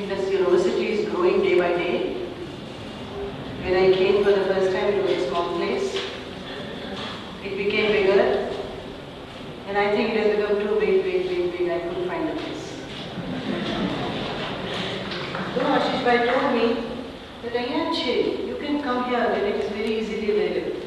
Indus University is growing day by day. When I came for the first time, it was a small place. It became bigger, and I think it has become too big. I couldn't find a place. So Ashish Bhai told me that Ayyanchi, you can come here and it is very easily available.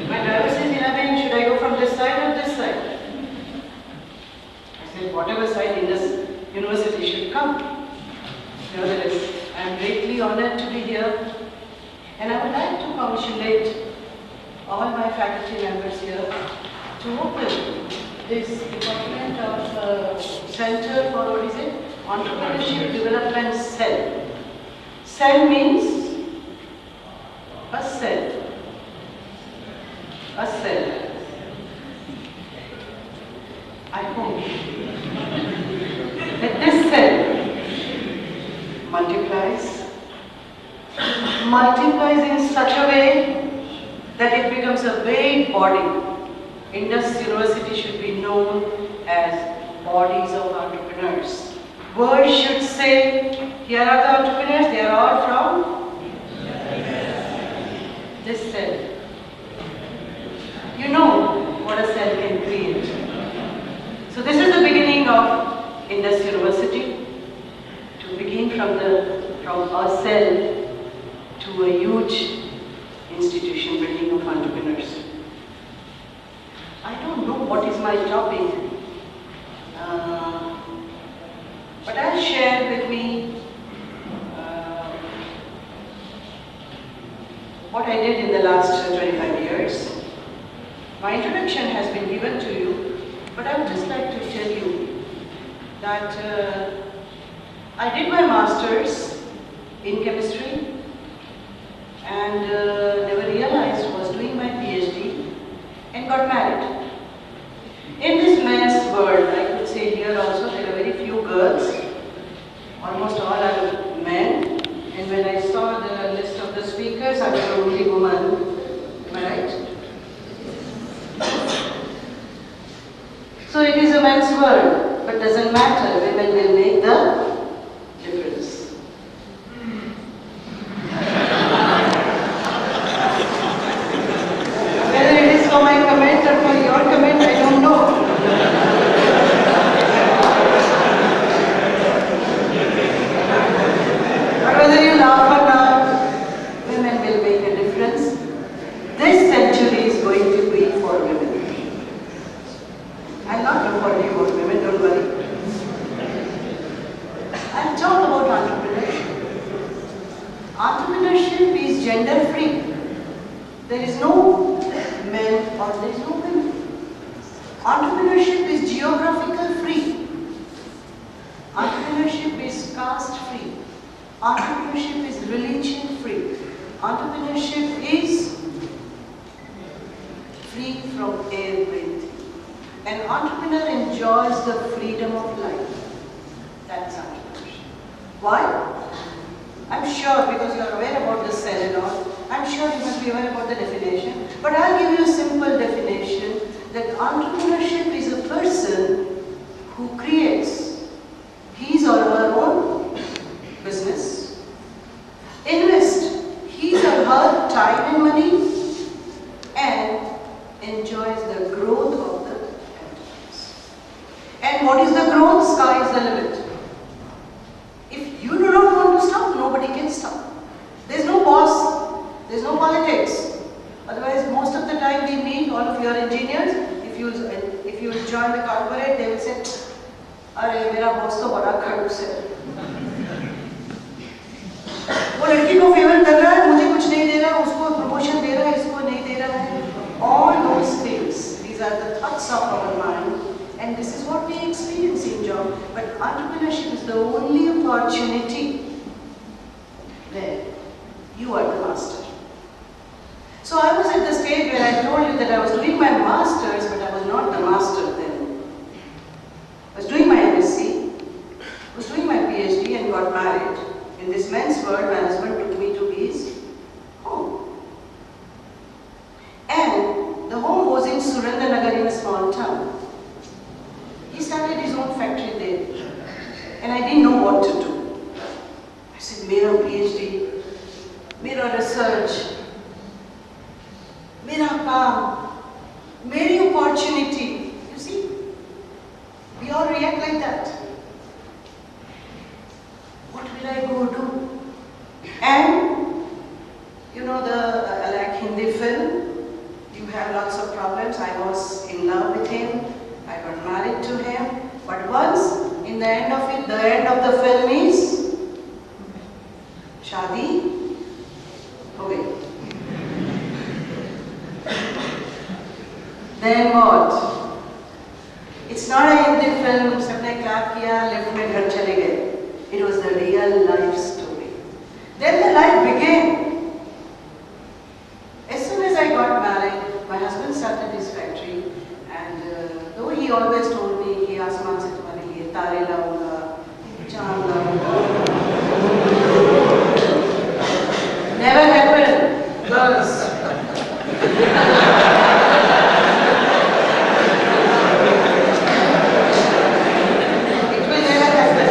My driver says, Hina Bhai, should I go from this side or this side? I said, whatever side Indus University should come. Nevertheless, I am greatly honored to be here, and I would like to congratulate all my faculty members here to open this department of Center for, what is it? Entrepreneurship Development Cell. Cell means a cell. A cell. I hope that this cell multiplies in such a way that it becomes a big body. Indus University should be known as bodies of entrepreneurs. World should say, here are the entrepreneurs, they are all from this cell. You know what a cell can create. So this is the beginning of Indus University, to begin from a cell to a huge institution building of entrepreneurs. I don't know what is my topic, but I'll share with me what I did in the last 25 years. My introduction has been given to you, but I would just like to tell you that I did my master's in chemistry, and never realized was doing my PhD and got married. In this men's world, I could say here also there are very few girls, almost all are men, and when I saw the list of the speakers, I was the only woman. Am I right? So it is a men's world, but doesn't matter, women will make the difference. Whether it is for my comment or for your comment, I don't know. But whether you laugh or not, women will make a difference. This century is going to be for women. I'll not look for you about women, don't worry. I'll talk about entrepreneurship. Entrepreneurship is gender free. There is no men or there is no women. Entrepreneurship is geographical free. Entrepreneurship is caste free. Entrepreneurship is religion free. Entrepreneurship is free from everything. An entrepreneur enjoys the freedom of life. That is entrepreneurship. Why? I'm sure, because you are aware about the cell and all, I'm sure you must be aware about the definition. But I'll give you a simple definition that entrepreneurship is a person who creates his or her own business, invest his or her time and money, and enjoys the growth of the enterprise. And what is the growth? Sky is the limit. If you do not want to stop, nobody can stop. There's no boss, there's no politics. Otherwise, most of the time we meet all of your engineers. If you join the corporate, they will say, "Arey, मेरा boss तो बड़ा खड़ूस है। वो लड़की को favour कर रहा है, मुझे कुछ नहीं दे रहा, उसको प्रमोशन दे रहा है, इसको नहीं दे रहा है." All those things, these are the thoughts of our mind, and this is what we experience in job. But entrepreneurship is the only opportunity where you are the master. So I was at the stage where I told you that I was doing my master's, but I was not the master then. I was doing my MSc, was doing my PhD, and got married. In this men's world, my husband took me to his home. And the home was in Surendranagar, in a small town. He started his own factory there. And I didn't know what to do. मेरा PhD, मेरा research, मेरा काम, मेरी opportunity. You see, we all react like that. What will I go do? And you know the like Hindi film, you have lots of problems. I was in love with him, I got married to him, but once in the end of it, the end of the film is शादी हो गई. Then what? It's not a Hindi film, सबने clap किया, lift में घर चले गए. It was the real life story. Then the life began. As soon as I got married, my husband started his factory, and though he always told me कि आसमान से तुम्हारे लिए तारे लाऊंगा, चांद लाऊंगा, never happened, girls. It will never happen.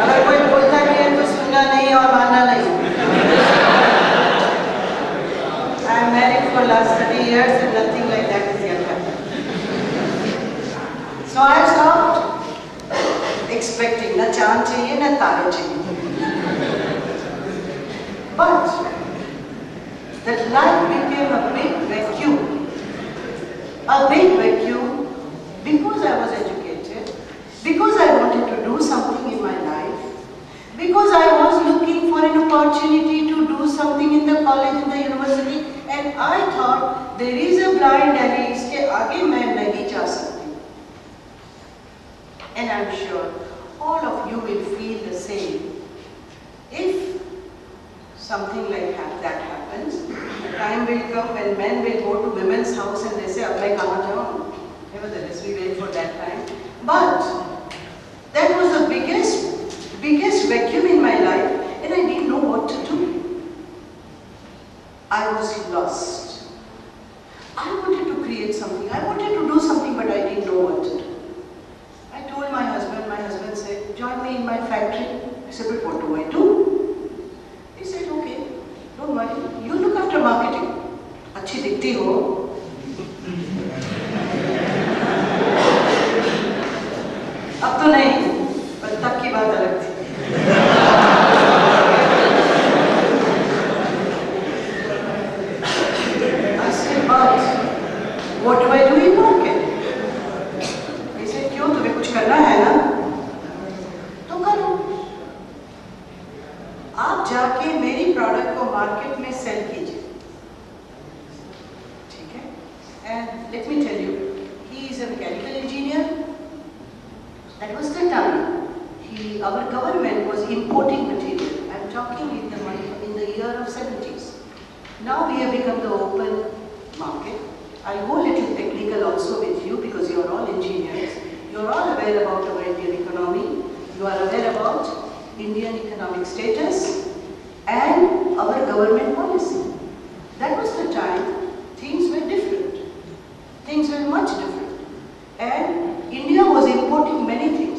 अगर कोई बोलता भी है तो सुनना नहीं और मानना नहीं. I am married for last 30 years and nothing like that is yet happened. So I stopped expecting. ना चांद चाहिए ना तारे चाहिए. But that life became a big vacuum. A big vacuum because I was educated, because I wanted to do something in my life, because I was looking for an opportunity to do something in the college, in the university, and I thought there is a blind alley, इसके आगे मैं नहीं जा सकती. And I'm sure all of you will feel the same. If something like that happens, the time will come when men will go to women's house and they say, "Ab main kahan jaun?" Nevertheless, we wait for that time. But that was the biggest vacuum in my life, and I didn't know what to do. I was lost. I wanted to create something. I wanted to do something, but I didn't know what to do. I told my husband. My husband said, "Join me in my factory." I said, "But what do I do?" He said, "Okay, don't worry. You look after marketing. अच्छी दिखती हो." अब तो नहीं, पर तब की बात अलग थी. I said, "But what do I do in market?" He said, "क्यों, तुम्हें कुछ करना है ना? तो करो. आप जाके मेरी प्रोडक्ट को मार्केट में सेल कीजिए." ठीक है? And let me tell you, he is a mechanical engineer. That was the time. Our government was importing material. I'm talking in the year of 70s. Now we have become the open market. I'll go a little technical also with you because you are all engineers. You are all aware about our Indian economy. You are aware about Indian economic status and our government policy. That was the time things were different. Things were much different. And India was importing many things.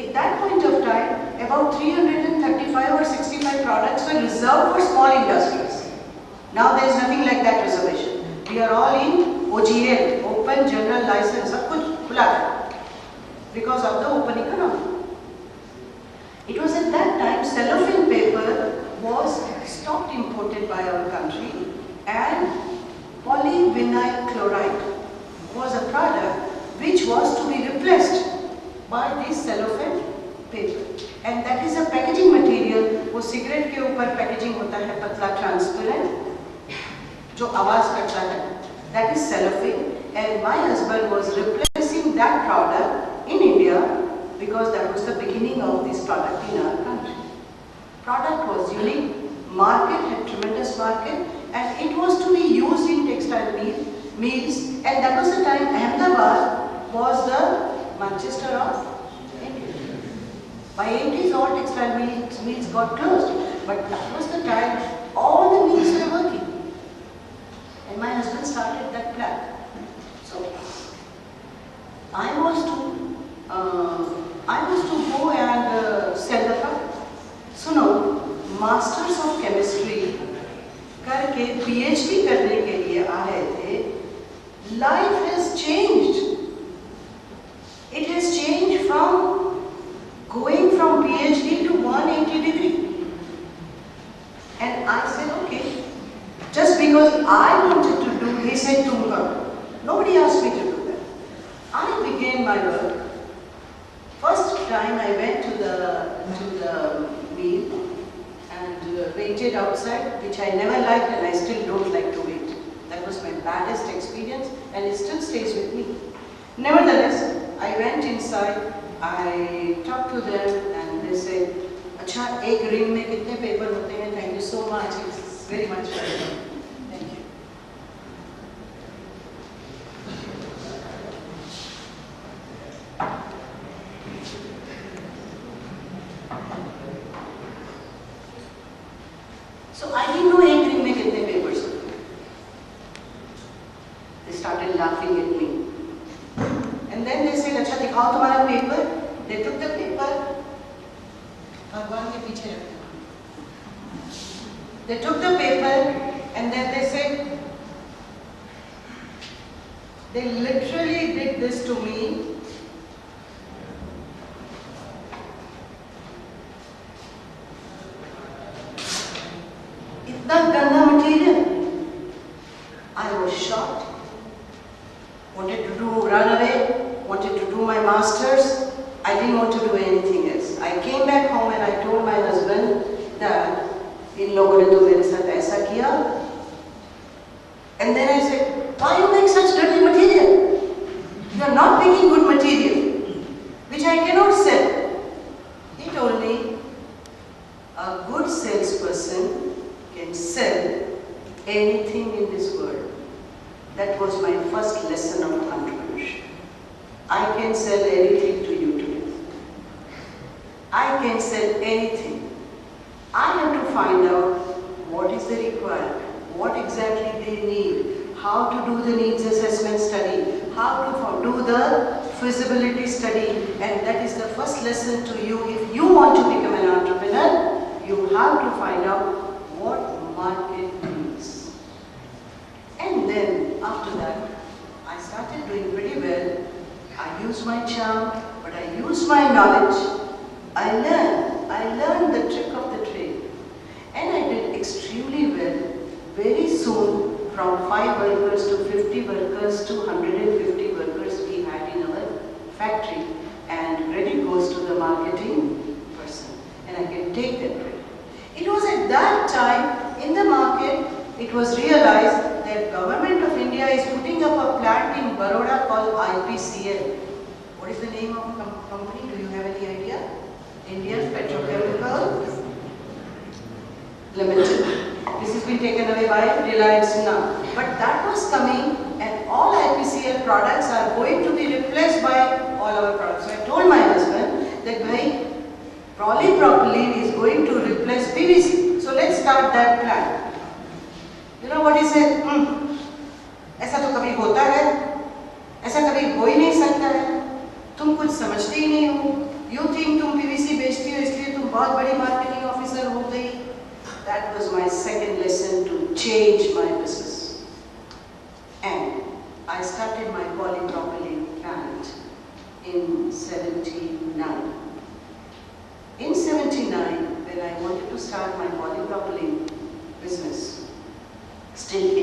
At that point of time, about 335 or 65 products were reserved for small industries. Now there is nothing like that reservation. We are all in OGL, Open General License, सब कुछ खुला है because of the open economy. It was at that time cellophane paper was stopped imported by our country, and polyvinyl chloride was a product which was to be replaced by this cellophane paper, and that is a packaging material. वो cigarette के ऊपर packaging होता है पतला transparent जो आवाज करता है. That is cellophane, and my husband was replacing that product in India because that was the beginning of this product in our country. Product was unique, market had tremendous market, and it was to be used in textile mills, and that was the time Ahmedabad was the Manchester of India. By 80s all textile mills got closed, but that was the time all the mills were working. And my husband started that plan. So I was to go and sell the product. So no, masters of chemistry करके PhD करने के लिए आ रहे थे, life has changed. It has changed from going from PhD to 180 degree. And I said, okay. Just because I wanted to do, he said, Tumka. Nobody asked me to do that. I began my work. First time I went to the meal and waited outside, which I never liked and I still don't like to wait. That was my baddest experience and it still stays with me. Nevertheless, I went inside, I talked to them and they said, अच्छा एक ring में कितने paper होते हैं? Thank you so much. It's very much welcome. Thank you. So I didn't know एक ring में कितने papers होते हैं. They started laughing at me. And then they said, अच्छा दिखाओ तुम्हारा paper. They took the paper. भगवान के पीछे रखा. They took the paper and then they said, they literally did this to me. इतना गंदा material. I was shocked. Wanted to run away, wanted to do my masters. I didn't want to do anything else. I came back home and I told my husband that इन लोगों ने तो मेरे साथ ऐसा किया. And then I said, why you make such dirty material? You are not making good material, which I cannot sell. He told me, a good salesperson can sell anything in this world. That was my first lesson of entrepreneurship. I can sell anything to you today. I can sell anything. I have to find out what is the requirement, what exactly they need, how to do the needs assessment study, how to do the feasibility study, and that is the first lesson to you. If you want to become an entrepreneur, you have to find out what market needs. And then after that, I started doing pretty well. I used my charm, but I used my knowledge. I learned the trick of the trade. And I did extremely well. Very soon, from 5 workers to 50 workers to 150 workers we had in our factory. And credit goes to the marketing person. And I can take that credit. It was at that time, in the market, it was realized that Government of India is putting up a plant in Baroda called IPCL. What is the name of the company? Do you have any idea? Indian Petrochemical Limited. This has been taken away by Reliance now. But that was coming and all IPCL products are going to be replaced by all our products. So I told my husband that polypropylene is going to replace PVC. So let's start that plant. You know what he said? ऐसा तो कभी होता है, ऐसा कभी हो ही नहीं सकता है, तुम कुछ समझते ही नहीं हो, you think तुम PVC बेचती हो इसलिए तुम बहुत बड़ी मार्केटिंग ऑफिसर हो गई. That was my second lesson to change my business. And I started my polypropylene plant in 79. In 79, when I wanted to start my polypropylene business, still